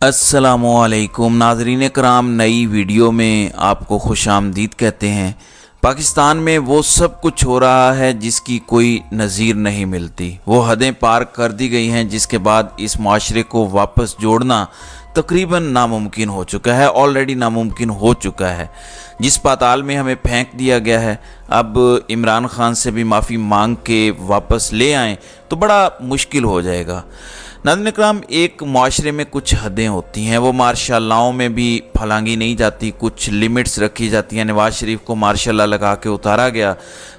अस्सलामुअलैकुम नाज़रीन कराम, नई वीडियो में आपको खुश आमदीद कहते हैं। पाकिस्तान में वो सब कुछ हो रहा है जिसकी कोई नज़ीर नहीं मिलती। वो हदें पार कर दी गई हैं जिसके बाद इस माशरे को वापस जोड़ना तकरीबन नामुमकिन हो चुका है, ऑलरेडी नामुमकिन हो चुका है। जिस पाताल में हमें फेंक दिया गया है, अब इमरान खान से भी माफ़ी मांग के वापस ले आएँ तो बड़ा मुश्किल हो जाएगा। नाज़रीन इकराम, एक माशरे में कुछ हदें होती हैं, वो मार्शाल्लाओं में भी फलांगी नहीं जाती, कुछ लिमिट्स रखी जाती हैं। नवाज़ शरीफ को मार्शाल्लाह लगा के उतारा गया,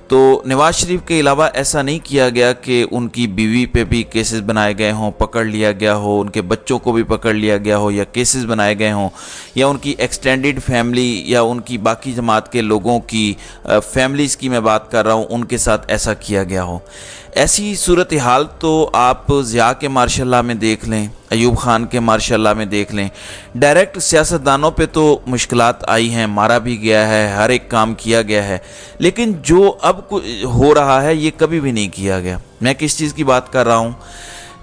तो नवाज़ शरीफ के अलावा ऐसा नहीं किया गया कि उनकी बीवी पे भी केसेस बनाए गए हों, पकड़ लिया गया हो, उनके बच्चों को भी पकड़ लिया गया हो या केसेस बनाए गए हों, या उनकी एक्सटेंडेड फैमिली या उनकी बाकी जमात के लोगों की फैमिलीज़ की मैं बात कर रहा हूँ, उनके साथ ऐसा किया गया हो। ऐसी सूरत हाल तो आप ज़िया के मार्शल्लाह में देख लें, अयूब ख़ान के मार्शल्लाह में देख लें। डायरेक्ट सियासतदानों पे तो मुश्किलात आई हैं, मारा भी गया है, हर एक काम किया गया है, लेकिन जो अब हो रहा है ये कभी भी नहीं किया गया। मैं किस चीज़ की बात कर रहा हूँ?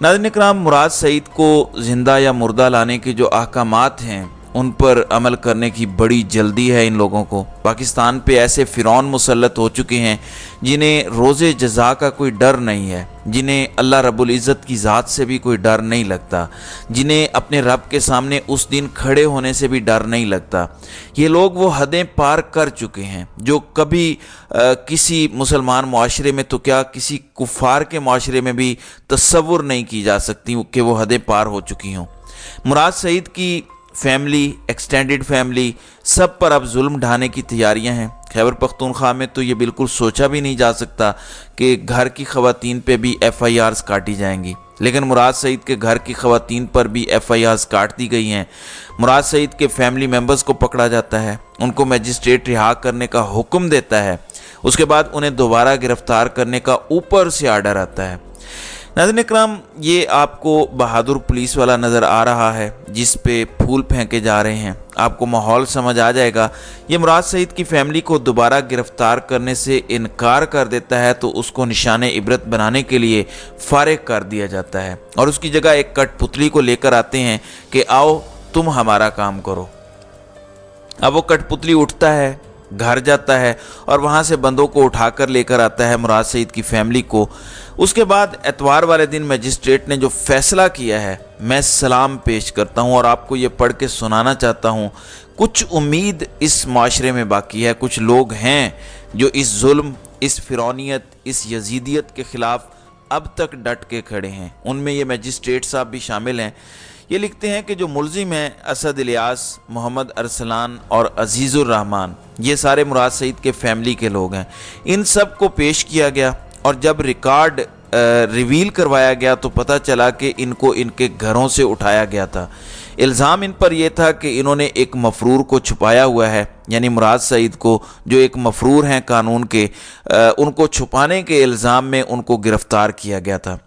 नाज़रीन इकराम, मुराद सईद को ज़िंदा या मुर्दा लाने के जो अहकामात हैं उन पर अमल करने की बड़ी जल्दी है इन लोगों को। पाकिस्तान पे ऐसे फ़िरौन मुसल्लत हो चुके हैं जिन्हें रोज़े जज़ा का कोई डर नहीं है, जिन्हें अल्लाह रब्बुल इज़्ज़त की ज़ात से भी कोई डर नहीं लगता, जिन्हें अपने रब के सामने उस दिन खड़े होने से भी डर नहीं लगता। ये लोग वो हदें पार कर चुके हैं जो कभी किसी मुसलमान मुआशरे में तो क्या किसी कुफ़ार के मुआशरे में भी तसव्वुर नहीं की जा सकती कि वो हदें पार हो चुकी हों। मुराद सईद की फैमिली, एक्सटेंडेड फैमिली, सब पर अब जुल्म ढाने की तैयारियां हैं। खैबर पख्तूनख्वा में तो ये बिल्कुल सोचा भी नहीं जा सकता कि घर की ख़वातीन पे भी FIRs काटी जाएंगी, लेकिन मुराद सईद के घर की ख़वातीन पर भी FIRs काट दी गई हैं। मुराद सईद के फैमिली मेम्बर्स को पकड़ा जाता है, उनको मजिस्ट्रेट रिहा करने का हुक्म देता है, उसके बाद उन्हें दोबारा गिरफ़्तार करने का ऊपर से आर्डर आता है। नाज़रीन इकराम, ये आपको बहादुर पुलिस वाला नज़र आ रहा है जिस पे फूल फेंके जा रहे हैं, आपको माहौल समझ आ जाएगा। ये मुराद सईद की फैमिली को दोबारा गिरफ़्तार करने से इनकार कर देता है तो उसको निशाने इबरत बनाने के लिए फारिग कर दिया जाता है और उसकी जगह एक कठपुतली को लेकर आते हैं कि आओ तुम हमारा काम करो। अब वो कठपुतली उठता है, घर जाता है और वहाँ से बंदों को उठाकर लेकर आता है मुराद सईद की फैमिली को। उसके बाद एतवार वाले दिन मजिस्ट्रेट ने जो फैसला किया है, मैं सलाम पेश करता हूँ और आपको ये पढ़ के सुनाना चाहता हूँ। कुछ उम्मीद इस माशरे में बाकी है, कुछ लोग हैं जो इस जुल्म, इस फिरौनियत, इस यजीदियत के ख़िलाफ़ अब तक डट के खड़े हैं। उनमें ये मजिस्ट्रेट साहब भी शामिल हैं। ये लिखते हैं कि जो मुलजिम हैं असद इलियास, मोहम्मद अरसलान और अजीज़ुर रहमान, ये सारे मुराद सईद के फैमिली के लोग हैं। इन सब को पेश किया गया और जब रिकॉर्ड रिवील करवाया गया तो पता चला कि इनको इनके घरों से उठाया गया था। इल्ज़ाम इन पर यह था कि इन्होंने एक मफरूर को छुपाया हुआ है, यानी मुराद सईद को जो एक मफरूर हैं कानून के, उनको छुपाने के इल्ज़ाम में उनको गिरफ़्तार किया गया था।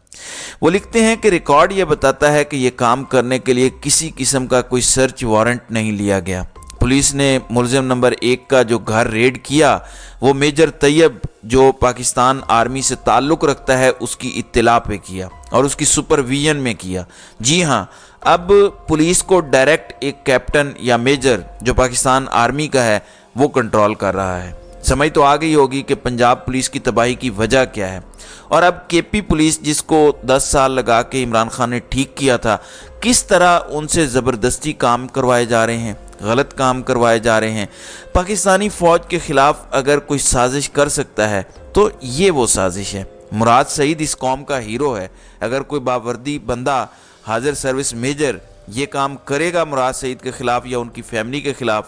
वो लिखते हैं कि रिकॉर्ड ये बताता है कि ये काम करने के लिए किसी किस्म का कोई सर्च वारंट नहीं लिया गया। पुलिस ने मुलजिम नंबर 1 का जो घर रेड किया वो मेजर तैयब जो पाकिस्तान आर्मी से ताल्लुक़ रखता है उसकी इत्तला पे किया और उसकी सुपरविजन में किया। जी हाँ, अब पुलिस को डायरेक्ट एक कैप्टन या मेजर जो पाकिस्तान आर्मी का है वो कंट्रोल कर रहा है। समझ तो आ गई होगी कि पंजाब पुलिस की तबाही की वजह क्या है। और अब KP पुलिस, जिसको 10 साल लगा के इमरान खान ने ठीक किया था, किस तरह उनसे ज़बरदस्ती काम करवाए जा रहे हैं, गलत काम करवाए जा रहे हैं। पाकिस्तानी फ़ौज के ख़िलाफ़ अगर कोई साजिश कर सकता है तो ये वो साजिश है। मुराद सईद इस कौम का हीरो है। अगर कोई बावर्दी बंदा, हाजिर सर्विस मेजर ये काम करेगा मुराद सईद के ख़िलाफ़ या उनकी फैमिली के ख़िलाफ़,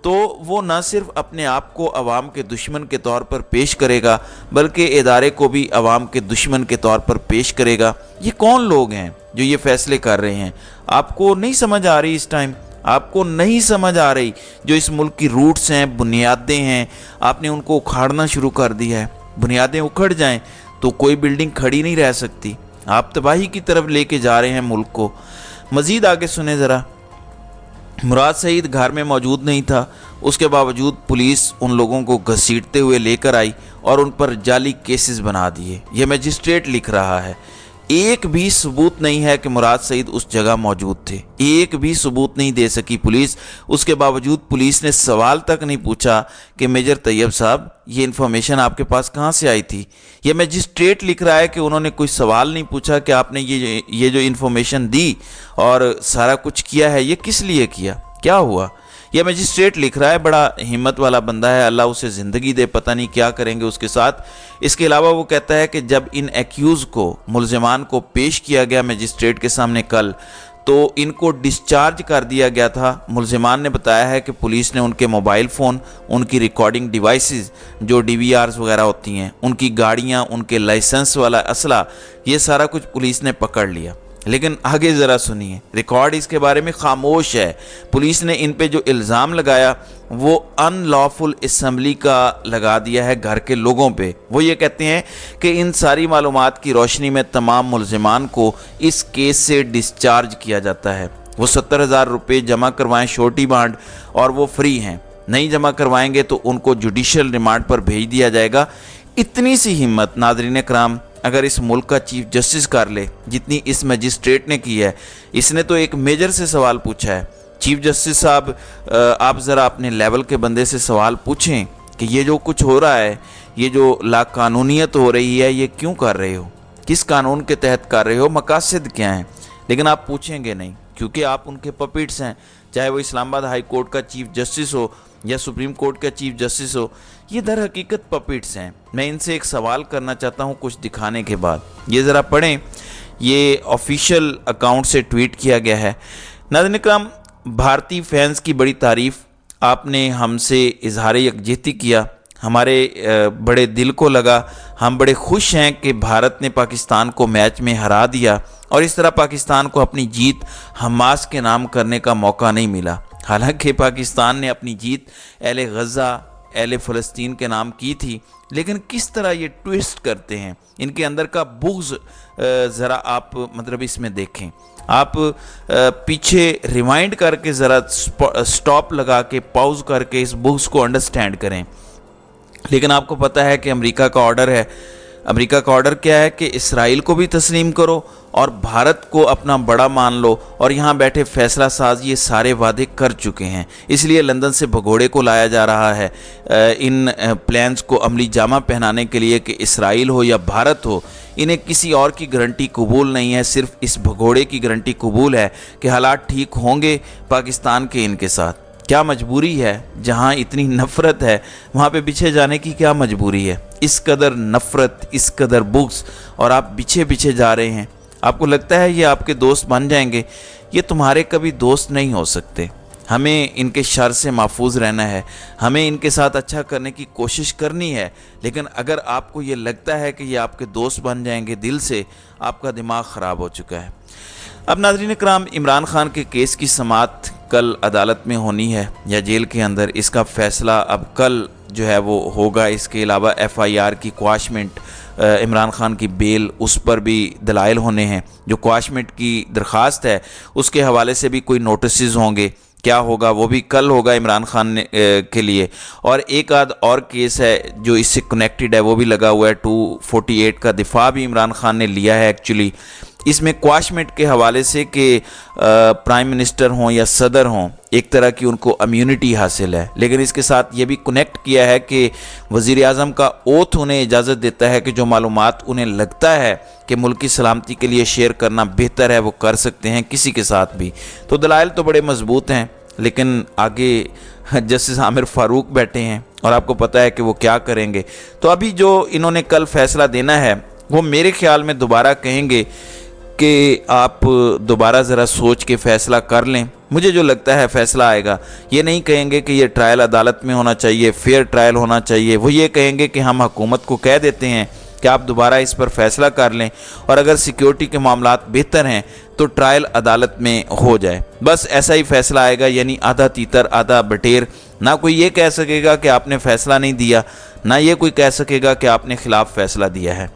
तो वो न सिर्फ अपने आप को अवाम के दुश्मन के तौर पर पेश करेगा बल्कि इदारे को भी अवाम के दुश्मन के तौर पर पेश करेगा। ये कौन लोग हैं जो ये फ़ैसले कर रहे हैं? आपको नहीं समझ आ रही इस टाइम? आपको नहीं समझ आ रही जो इस मुल्क की रूट्स हैं, बुनियादें हैं, आपने उनको उखाड़ना शुरू कर दिया है। बुनियादें उखड़ जाएं तो कोई बिल्डिंग खड़ी नहीं रह सकती। आप तबाही की तरफ लेके जा रहे हैं मुल्क को। मज़ीद आगे सुने ज़रा। मुराद सईद घर में मौजूद नहीं था, उसके बावजूद पुलिस उन लोगों को घसीटते हुए लेकर आई और उन पर जाली केसेस बना दिए। यह मजिस्ट्रेट लिख रहा है। ایک بھی ثبوت نہیں ہے کہ مراد سعید اس جگہ موجود تھے، ایک بھی ثبوت نہیں دے سکی پولیس۔ اس کے باوجود پولیس نے سوال تک نہیں پوچھا کہ میجر طیب صاحب یہ انفارمیشن آپ کے پاس کہاں سے آئی تھی۔ یہ میجسٹریٹ لکھ رہا ہے کہ انہوں نے کوئی سوال نہیں پوچھا کہ آپ نے یہ جو انفارمیشن دی اور سارا کچھ کیا ہے یہ کس لیے کیا، کیا ہوا۔ یہ میجسٹریٹ لکھ رہا ہے، بڑا ہمت والا بندہ ہے، اللہ اسے زندگی دے، پتہ نہیں کیا کریں گے اس کے ساتھ۔ اس کے علاوہ وہ کہتا ہے کہ جب ان ایکیوز کو، ملزمان کو پیش کیا گیا میجسٹریٹ کے سامنے کل، تو ان کو ڈسچارج کر دیا گیا تھا۔ ملزمان نے بتایا ہے کہ پولیس نے ان کے موبائل فون، ان کی ریکارڈنگ ڈیوائسز جو ڈی وی آرز وغیرہ ہوتی ہیں، ان کی گاڑیاں، ان کے لائسنس والا اسلحہ، یہ سارا کچھ پولیس نے پکڑ لیا۔ لیکن آگے ذرا سنیے، ریکارڈ اس کے بارے میں خاموش ہے۔ پولیس نے ان پہ جو الزام لگایا وہ ان لافل اسمبلی کا لگا دیا ہے گھر کے لوگوں پہ۔ وہ یہ کہتے ہیں کہ ان ساری معلومات کی روشنی میں تمام ملزمان کو اس کیس سے ڈسچارج کیا جاتا ہے۔ وہ 70,000 روپے جمع کروائیں شورٹی بانڈ اور وہ فری ہیں، نہیں جمع کروائیں گے تو ان کو جوڈیشل ریمانڈ پر بھیج دیا جائے گا۔ اتنی سی ہمت ناظرین کرام اگر اس ملک کا چیف جسٹس کر لے جتنی اس میجسٹریٹ نے کی ہے۔ اس نے تو ایک میجر سے سوال پوچھا ہے۔ چیف جسٹس صاحب آپ ذرا اپنے لیول کے بندے سے سوال پوچھیں کہ یہ جو کچھ ہو رہا ہے، یہ جو لا قانونیت ہو رہی ہے، یہ کیوں کر رہے ہو، کس قانون کے تحت کر رہے ہو، مقاصد کیا ہیں۔ لیکن آپ پوچھیں گے نہیں کیونکہ آپ ان کے پپیٹس ہیں، چاہے وہ اسلام آباد ہائی کورٹ کا چیف جسٹس ہو یا سپریم کورٹ کا چیف جسٹس ہو، یہ در حقیقت پپیٹس ہیں۔ میں ان سے ایک سوال کرنا چاہتا ہوں کچھ دکھانے کے بعد، یہ ذرا پڑھیں، یہ آفیشیل اکاؤنٹ سے ٹویٹ کیا گیا ہے۔ ناظرین اکرام، بھارتی فینس کی بڑی تعریف، آپ نے ہم سے اظہار یکجہتی کیا، ہمارے بڑے دل کو لگا، ہم بڑے خوش ہیں کہ بھارت نے پاکستان کو میچ میں ہرا دیا اور اس طرح پاکستان کو اپنی جیت حماس کے نام کرنے کا موقع نہیں ملا۔ حالانکہ پاکستان نے اپنی جیت اہل غزہ، اہل فلسطین کے نام کی تھی، لیکن کس طرح یہ ٹویسٹ کرتے ہیں، ان کے اندر کا بغض ذرا آپ اس میں دیکھیں۔ آپ پیچھے ریوائنڈ کر کے ذرا سٹاپ لگا کے پاؤز کر کے اس بغض کو انڈرسٹینڈ کریں۔ لیکن آپ کو پتہ ہے کہ امریکہ کا آرڈر ہے، امریکہ کا آرڈر کیا ہے کہ اسرائیل کو بھی تسلیم کرو اور بھارت کو اپنا بڑا مان لو، اور یہاں بیٹھے فیصلہ ساز یہ سارے وعدے کر چکے ہیں۔ اس لیے لندن سے بھگوڑے کو لایا جا رہا ہے ان پلانز کو عملی جامہ پہنانے کے لیے کہ اسرائیل ہو یا بھارت ہو، انہیں کسی اور کی گارنٹی قبول نہیں ہے، صرف اس بھگوڑے کی گارنٹی قبول ہے کہ حالات ٹھیک ہوں گے پاکستان کے ان کے ساتھ۔ کیا مجبوری ہے، جہاں اتنی نفرت ہے وہاں پہ پیچھے جانے کی کیا مجبوری ہے؟ اس قدر نفرت، اس قدر بغض، اور آپ پیچھے جا رہے ہیں۔ آپ کو لگتا ہے یہ آپ کے دوست بن جائیں گے، یہ تمہارے کبھی دوست نہیں ہو سکتے۔ ہمیں ان کے شر سے محفوظ رہنا ہے، ہمیں ان کے ساتھ اچھا کرنے کی کوشش کرنی ہے، لیکن اگر آپ کو یہ لگتا ہے کہ یہ آپ کے دوست بن جائیں گے دل سے، آپ کا دماغ خراب ہو چکا ہے۔ اب ناظرین اکرام، عمران خان کے کیس کی سماعت کل عدالت میں ہونی ہے یا جیل کے اندر، اس کا فیصلہ اب کل جو ہے وہ ہوگا۔ اس کے علاوہ ایف آئی آر کی کواشمنٹ، عمران خان کی بیل، اس پر بھی دلائل ہونے ہیں۔ جو کواشمنٹ کی درخواست ہے اس کے حوالے سے بھی کوئی نوٹسز ہوں گے، کیا ہوگا وہ بھی کل ہوگا عمران خان کے لیے۔ اور ایک آدھ اور کیس ہے جو اس سے کنیکٹڈ ہے، وہ بھی لگا ہوا ہے۔ 248 کا دفاع بھی عمران خان نے لیا ہے ایکچولی اس میں کواشمنٹ کے حوالے سے کہ پرائم منسٹر ہوں یا صدر ہوں، ایک طرح کی ان کو امیونٹی حاصل ہے، لیکن اس کے ساتھ یہ بھی کنیکٹ کیا ہے کہ وزیر اعظم کا اوتھ انہیں اجازت دیتا ہے کہ جو معلومات انہیں لگتا ہے کہ ملک کی سلامتی کے لیے شیئر کرنا بہتر ہے وہ کر سکتے ہیں کسی کے ساتھ بھی۔ تو دلائل تو بڑے مضبوط ہیں، لیکن آگے جسٹس عامر فاروق بیٹھے ہیں اور آپ کو پتہ ہے کہ وہ کیا کریں گے۔ تو ابھی جو انہوں نے کل فیصلہ دینا ہے وہ میرے خیال میں دوبارہ کہیں گے کہ آپ دوبارہ ذرا سوچ کے فیصلہ کر لیں۔ مجھے جو لگتا ہے فیصلہ آئے گا، یہ نہیں کہیں گے کہ یہ ٹرائل عدالت میں ہونا چاہیے، فیئر ٹرائل ہونا چاہیے، وہ یہ کہیں گے کہ ہم حکومت کو کہہ دیتے ہیں کہ آپ دوبارہ اس پر فیصلہ کر لیں، اور اگر سیکیورٹی کے معاملات بہتر ہیں تو ٹرائل عدالت میں ہو جائے۔ بس ایسا ہی فیصلہ آئے گا، یعنی آدھا تیتر آدھا بٹیر۔ نہ کوئی یہ کہہ سکے گا کہ آپ نے فیصلہ نہیں دیا، نہ یہ کوئی کہہ سکے گا کہ آپ نے خلاف فیصلہ دیا ہے۔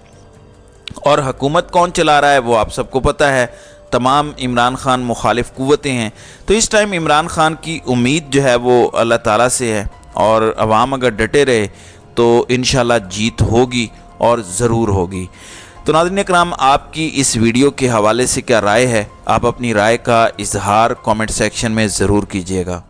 اور حکومت کون چلا رہا ہے وہ آپ سب کو پتہ ہے، تمام عمران خان مخالف قوتیں ہیں۔ تو اس ٹائم عمران خان کی امید جو ہے وہ اللہ تعالیٰ سے ہے، اور عوام اگر ڈٹے رہے تو انشاءاللہ جیت ہوگی اور ضرور ہوگی۔ तो नाज़रीन इकराम, आपकी इस वीडियो के हवाले से क्या राय है? आप अपनी राय का इजहार कमेंट सेक्शन में ज़रूर कीजिएगा।